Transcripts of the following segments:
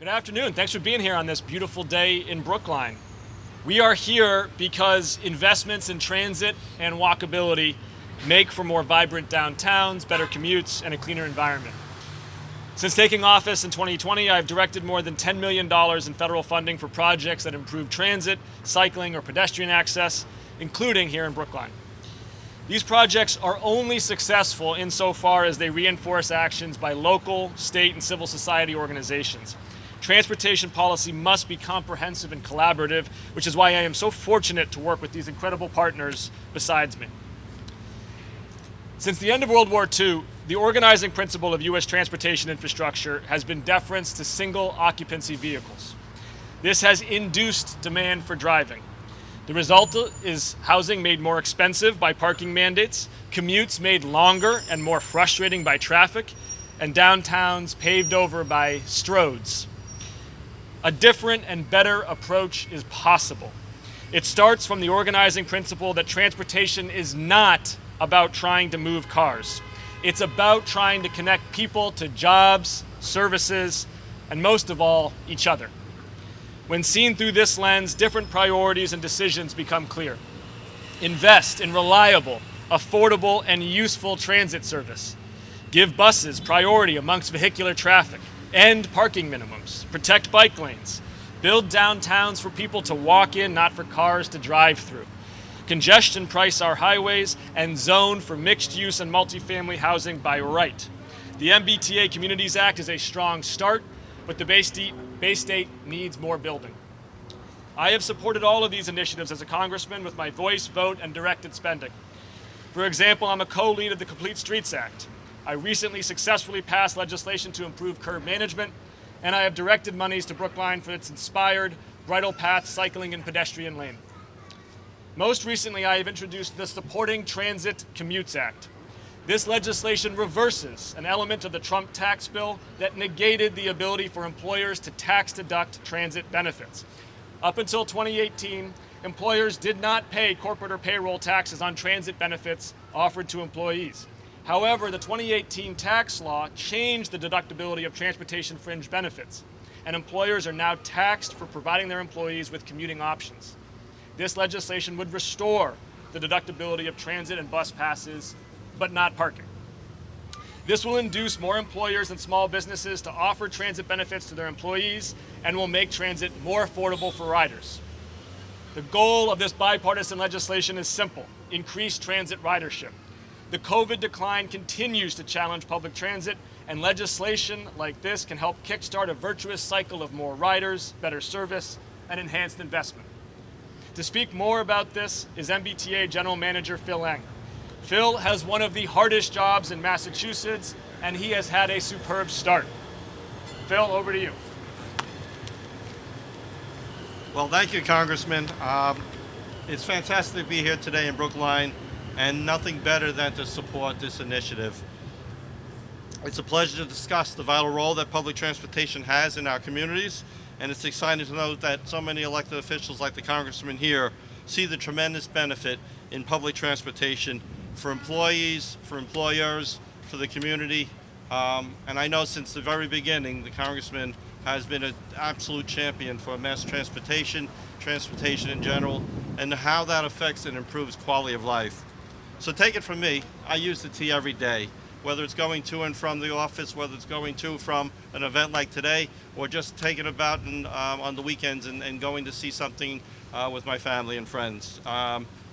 Good afternoon. Thanks for being here on this beautiful day in Brookline. We are here because investments in transit and walkability make for more vibrant downtowns, better commutes, and a cleaner environment. Since taking office in 2020, I've directed more than $10 million in federal funding for projects that improve transit, cycling, or pedestrian access, including here in Brookline. These projects are only successful insofar as they reinforce actions by local, state, and civil society organizations. Transportation policy must be comprehensive and collaborative, which is why I am so fortunate to work with these incredible partners besides me. Since the end of World War II, the organizing principle of U.S. transportation infrastructure has been deference to single occupancy vehicles. This has induced demand for driving. The result is housing made more expensive by parking mandates, commutes made longer and more frustrating by traffic, and downtowns paved over by stroads. A different and better approach is possible. It starts from the organizing principle that transportation is not about trying to move cars. It's about trying to connect people to jobs, services, and most of all, each other. When seen through this lens, different priorities and decisions become clear. Invest in reliable, affordable, and useful transit service. Give buses priority amongst vehicular traffic. End parking minimums, protect bike lanes, build downtowns for people to walk in, not for cars to drive through, congestion price our highways, and zone for mixed use and multifamily housing by right. The MBTA Communities Act is a strong start, but the Bay State needs more building. I have supported all of these initiatives as a congressman with my voice, vote, and directed spending. For example, I'm a co-lead of the Complete Streets Act. I recently successfully passed legislation to improve curb management, and I have directed monies to Brookline for its inspired bridle path cycling and pedestrian lane. Most recently, I have introduced the Supporting Transit Commutes Act. This legislation reverses an element of the Trump tax bill that negated the ability for employers to tax deduct transit benefits. Up until 2018, employers did not pay corporate or payroll taxes on transit benefits offered to employees. However, the 2018 tax law changed the deductibility of transportation fringe benefits, and employers are now taxed for providing their employees with commuting options. This legislation would restore the deductibility of transit and bus passes, but not parking. This will induce more employers and small businesses to offer transit benefits to their employees and will make transit more affordable for riders. The goal of this bipartisan legislation is simple: increase transit ridership. The COVID decline continues to challenge public transit, and legislation like this can help kickstart a virtuous cycle of more riders, better service, and enhanced investment. To speak more about this is MBTA General Manager Phil Eng. Phil has one of the hardest jobs in Massachusetts, and he has had a superb start. Phil, over to you. Well, thank you, Congressman. It's fantastic to be here today in Brookline, and nothing better than to support this initiative. It's a pleasure to discuss the vital role that public transportation has in our communities, and it's exciting to know that so many elected officials like the Congressman here see the tremendous benefit in public transportation for employees, for employers, for the community. And I know since the very beginning, the Congressman has been an absolute champion for mass transportation, transportation in general, and how that affects and improves quality of life. So take it from me, I use the T every day, whether it's going to and from the office, whether it's going to from an event like today, or just taking about on the weekends and going to see something with my family and friends.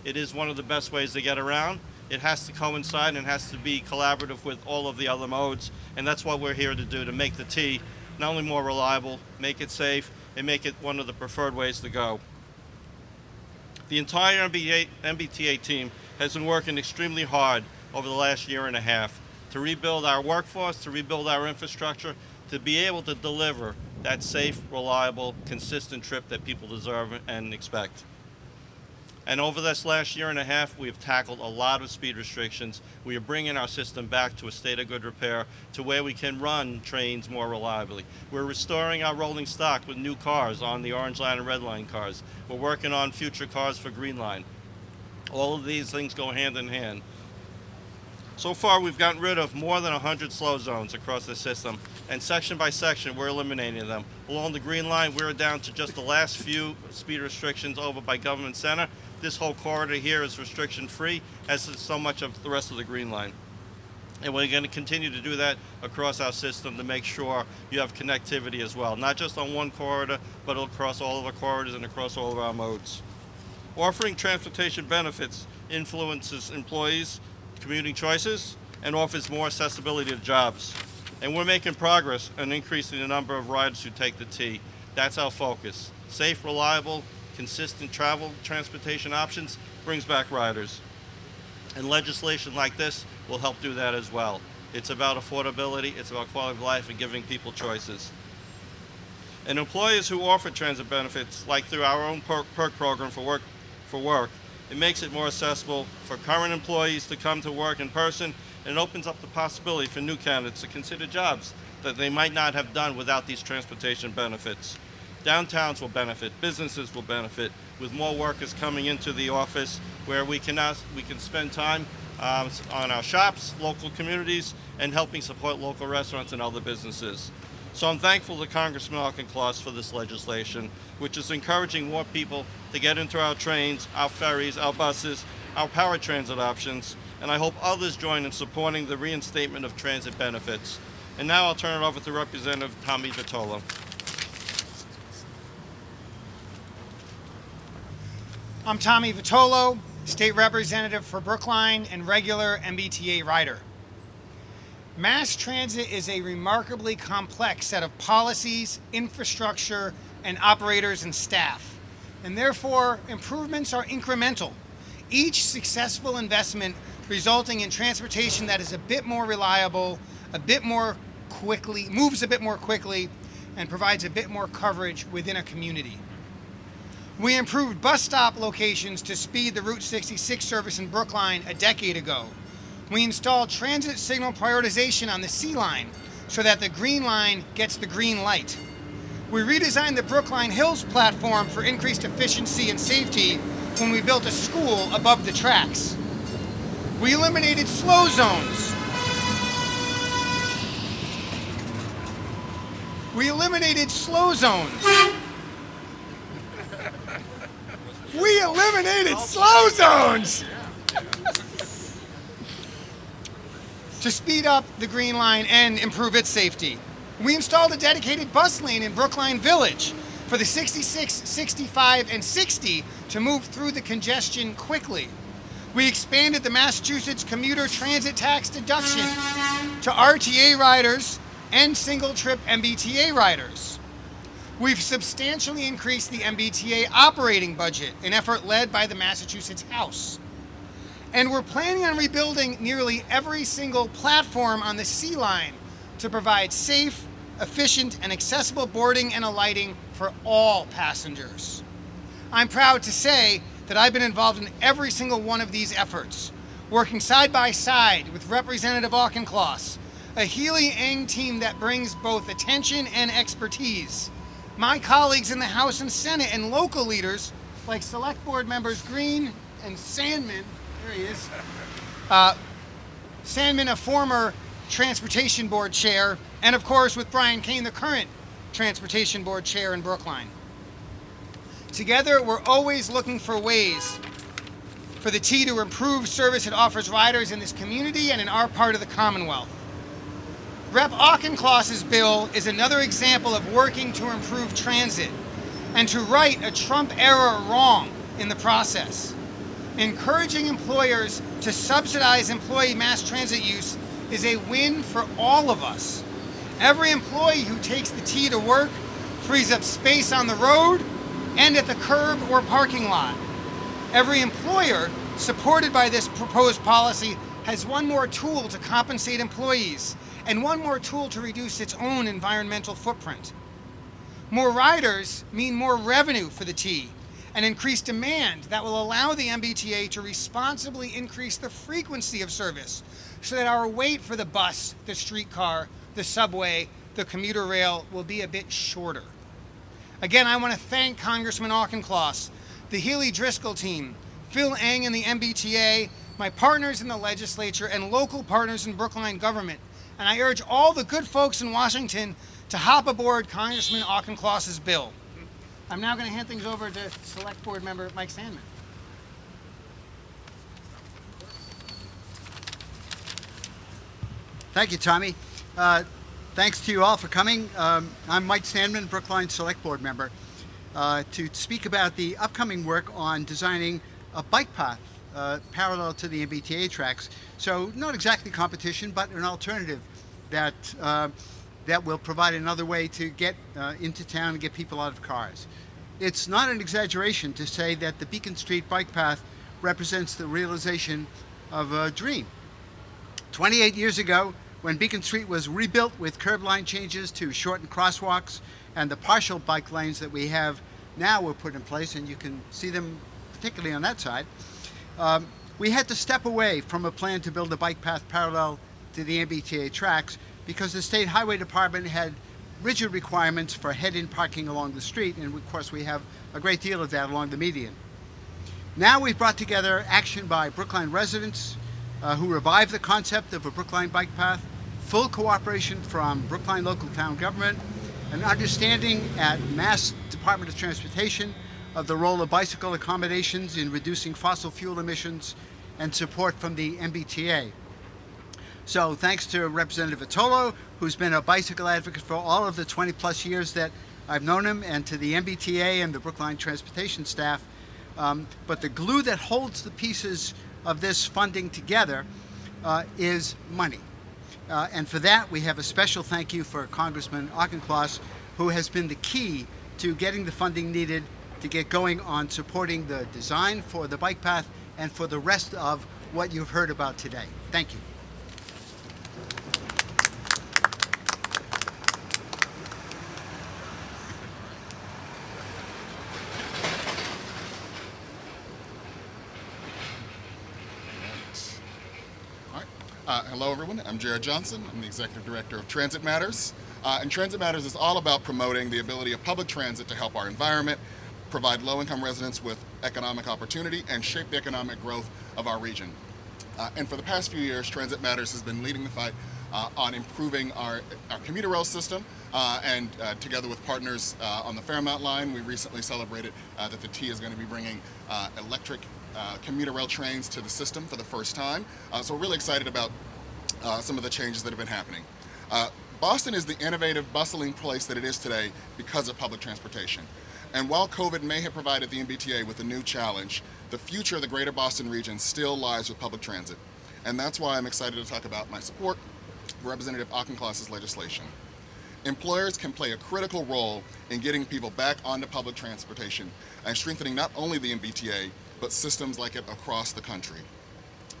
It is one of the best ways to get around. It has to coincide and has to be collaborative with all of the other modes, and that's what we're here to do, to make the T not only more reliable, make it safe, and make it one of the preferred ways to go. The entire MBTA team has been working extremely hard over the last year and a half to rebuild our workforce, to rebuild our infrastructure, to be able to deliver that safe, reliable, consistent trip that people deserve and expect. And over this last year and a half, we have tackled a lot of speed restrictions. We are bringing our system back to a state of good repair to where we can run trains more reliably. We're restoring our rolling stock with new cars on the Orange Line and Red Line cars. We're working on future cars for Green Line. All of these things go hand in hand. So far, we've gotten rid of more than 100 slow zones across the system, and section by section, we're eliminating them. Along the Green Line, we're down to just the last few speed restrictions over by Government Center. This whole corridor here is restriction-free, as is so much of the rest of the Green Line. And we're going to continue to do that across our system to make sure you have connectivity as well, not just on one corridor, but across all of our corridors and across all of our modes. Offering transportation benefits influences employees' commuting choices and offers more accessibility to jobs. And we're making progress in increasing the number of riders who take the T. That's our focus. Safe, reliable, consistent travel transportation options brings back riders. And legislation like this will help do that as well. It's about affordability, it's about quality of life, and giving people choices. And employers who offer transit benefits, like through our own perk program for work, it makes it more accessible for current employees to come to work in person, and it opens up the possibility for new candidates to consider jobs that they might not have done without these transportation benefits. Downtowns will benefit, businesses will benefit, with more workers coming into the office where we can spend time on our shops, local communities, and helping support local restaurants and other businesses. So I'm thankful to Congressman Auchincloss for this legislation, which is encouraging more people to get into our trains, our ferries, our buses, our power transit options, and I hope others join in supporting the reinstatement of transit benefits. And now I'll turn it over to Representative Tommy Vitolo. I'm Tommy Vitolo, State Representative for Brookline and regular MBTA rider. Mass transit is a remarkably complex set of policies, infrastructure, and operators and staff, and therefore improvements are incremental. Each successful investment resulting in transportation that is a bit more reliable, moves a bit more quickly, and provides a bit more coverage within a community. We improved bus stop locations to speed the Route 66 service in Brookline a decade ago. We installed transit signal prioritization on the C line so that the Green Line gets the green light. We redesigned the Brookline Hills platform for increased efficiency and safety when we built a school above the tracks. We eliminated slow zones. We eliminated slow zones to speed up the Green Line and improve its safety. We installed a dedicated bus lane in Brookline Village for the 66, 65, and 60 to move through the congestion quickly. We expanded the Massachusetts commuter transit tax deduction to RTA riders and single-trip MBTA riders. We've substantially increased the MBTA operating budget, an effort led by the Massachusetts House. And we're planning on rebuilding nearly every single platform on the C line to provide safe, efficient, and accessible boarding and alighting for all passengers. I'm proud to say that I've been involved in every single one of these efforts, working side by side with Representative Auchincloss, a Healy-Eng team that brings both attention and expertise. My colleagues in the House and Senate and local leaders like Select Board members Green and Sandman, there he is, Sandman, a former Transportation Board chair, and of course with Brian Kane, the current Transportation Board chair in Brookline. Together, we're always looking for ways for the T to improve service it offers riders in this community and in our part of the Commonwealth. Rep. Auchincloss's bill is another example of working to improve transit and to right a Trump-era wrong in the process. Encouraging employers to subsidize employee mass transit use is a win for all of us. Every employee who takes the T to work frees up space on the road and at the curb or parking lot. Every employer supported by this proposed policy has one more tool to compensate employees and one more tool to reduce its own environmental footprint. More riders mean more revenue for the T and increased demand that will allow the MBTA to responsibly increase the frequency of service so that our wait for the bus, the streetcar, the subway, the commuter rail will be a bit shorter. Again, I want to thank Congressman Auchincloss, the Healy-Driscoll team, Phil Eng and the MBTA, my partners in the legislature, and local partners in Brookline government, and I urge all the good folks in Washington to hop aboard Congressman Auchincloss's bill. I'm now going to hand things over to Select Board Member Mike Sandman. Thank you, Tommy. Thanks to you all for coming. I'm Mike Sandman, Brookline Select Board member, to speak about the upcoming work on designing a bike path parallel to the MBTA tracks. So not exactly competition, but an alternative that will provide another way to get into town and get people out of cars. It's not an exaggeration to say that the Beacon Street bike path represents the realization of a dream. 28 years ago, when Beacon Street was rebuilt with curb line changes to shorten crosswalks, and the partial bike lanes that we have now were put in place, and you can see them particularly on that side, we had to step away from a plan to build a bike path parallel to the MBTA tracks because the State Highway Department had rigid requirements for head-in parking along the street, and of course we have a great deal of that along the median. Now we've brought together action by Brookline residents, who revived the concept of a Brookline bike path, full cooperation from Brookline local town government, an understanding at Mass Department of Transportation of the role of bicycle accommodations in reducing fossil fuel emissions, and support from the MBTA. So thanks to Representative Attolo, who's been a bicycle advocate for all of the 20 plus years that I've known him, and to the MBTA and the Brookline Transportation staff. But the glue that holds the pieces of this funding together is money. And for that, we have a special thank you for Congressman Auchincloss, who has been the key to getting the funding needed to get going on supporting the design for the bike path and for the rest of what you've heard about today. Thank you. Hello everyone, I'm Jared Johnson. I'm the Executive Director of Transit Matters. And Transit Matters is all about promoting the ability of public transit to help our environment, provide low-income residents with economic opportunity, and shape the economic growth of our region. And for the past few years, Transit Matters has been leading the fight on improving our commuter rail system, and together with partners on the Fairmount line, we recently celebrated that the T is going to be bringing electric commuter rail trains to the system for the first time. So we're really excited about some of the changes that have been happening. Boston is the innovative, bustling place that it is today because of public transportation. And while COVID may have provided the MBTA with a new challenge, the future of the greater Boston region still lies with public transit. And that's why I'm excited to talk about my support for Representative Auchincloss's legislation. Employers can play a critical role in getting people back onto public transportation and strengthening not only the MBTA, but systems like it across the country.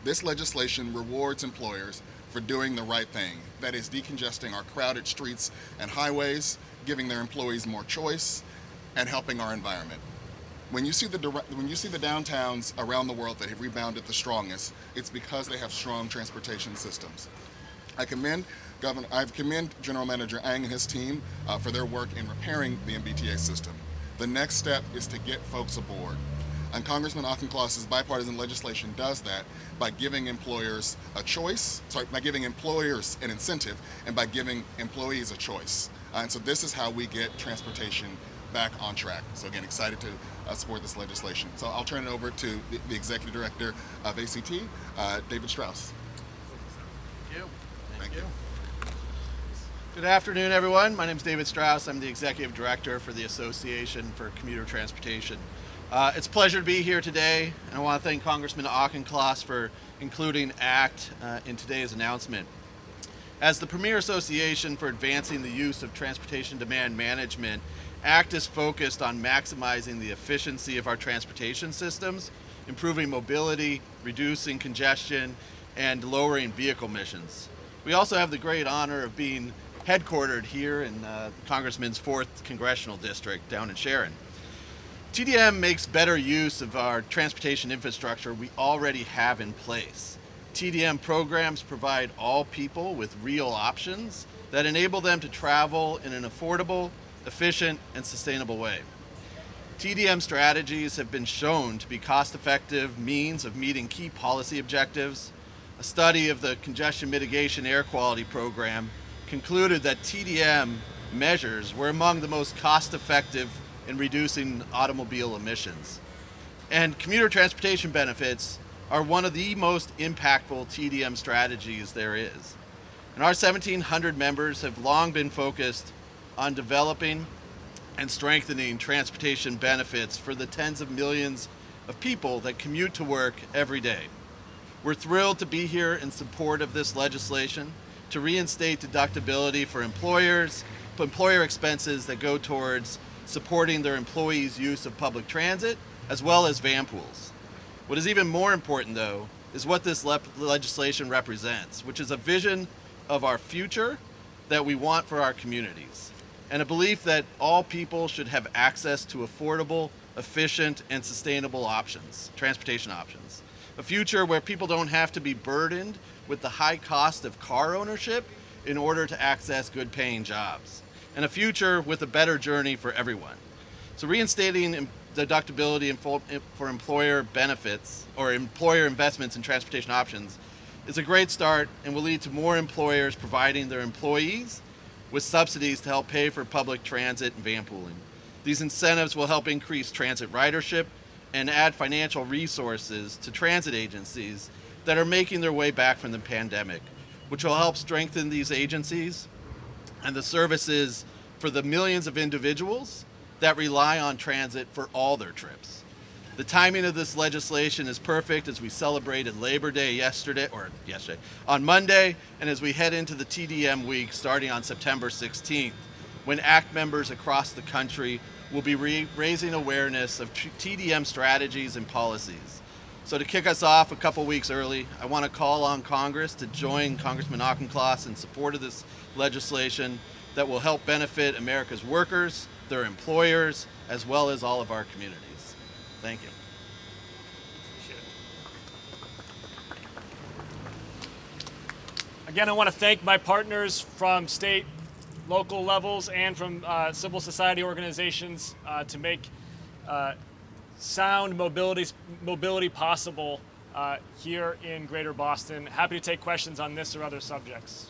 This legislation rewards employers for doing the right thing, that is decongesting our crowded streets and highways, giving their employees more choice, and helping our environment. When you see the downtowns around the world that have rebounded the strongest, it's because they have strong transportation systems. I commend General Manager Ang and his team for their work in repairing the MBTA system. The next step is to get folks aboard. And Congressman Auchincloss's bipartisan legislation does that by giving employers by giving employers an incentive and by giving employees a choice. And so this is how we get transportation back on track. So again, excited to support this legislation. So I'll turn it over to the Executive Director of ACT, David Strauss. Thank you. Good afternoon, everyone. My name is David Strauss. I'm the Executive Director for the Association for Commuter Transportation. It's a pleasure to be here today, and I want to thank Congressman Auchincloss for including ACT in today's announcement. As the premier association for advancing the use of transportation demand management, ACT is focused on maximizing the efficiency of our transportation systems, improving mobility, reducing congestion, and lowering vehicle emissions. We also have the great honor of being headquartered here in the Congressman's 4th Congressional District down in Sharon. TDM makes better use of our transportation infrastructure we already have in place. TDM programs provide all people with real options that enable them to travel in an affordable, efficient, and sustainable way. TDM strategies have been shown to be cost-effective means of meeting key policy objectives, a study of the Congestion Mitigation Air Quality Program concluded that TDM measures were among the most cost-effective in reducing automobile emissions. And commuter transportation benefits are one of the most impactful TDM strategies there is. And our 1,700 members have long been focused on developing and strengthening transportation benefits for the tens of millions of people that commute to work every day. We're thrilled to be here in support of this legislation to reinstate deductibility for employer expenses that go towards supporting their employees' use of public transit, as well as van pools. What is even more important, though, is what this legislation represents, which is a vision of our future that we want for our communities, and a belief that all people should have access to affordable, efficient, and sustainable transportation options. A future where people don't have to be burdened with the high cost of car ownership in order to access good-paying jobs. And a future with a better journey for everyone. So reinstating deductibility for employer benefits or employer investments in transportation options is a great start and will lead to more employers providing their employees with subsidies to help pay for public transit and van pooling. These incentives will help increase transit ridership and add financial resources to transit agencies that are making their way back from the pandemic, which will help strengthen these agencies and the services for the millions of individuals that rely on transit for all their trips. The timing of this legislation is perfect as we celebrated Labor Day yesterday, on Monday, and as we head into the TDM week starting on September 16th, when ACT members across the country will be raising awareness of TDM strategies and policies. So to kick us off a couple weeks early, I want to call on Congress to join Congressman Auchincloss in support of this legislation that will help benefit America's workers, their employers, as well as all of our communities. Thank you. Again, I want to thank my partners from state, local levels, and from civil society organizations to make sound mobility possible here in Greater Boston. Happy to take questions on this or other subjects.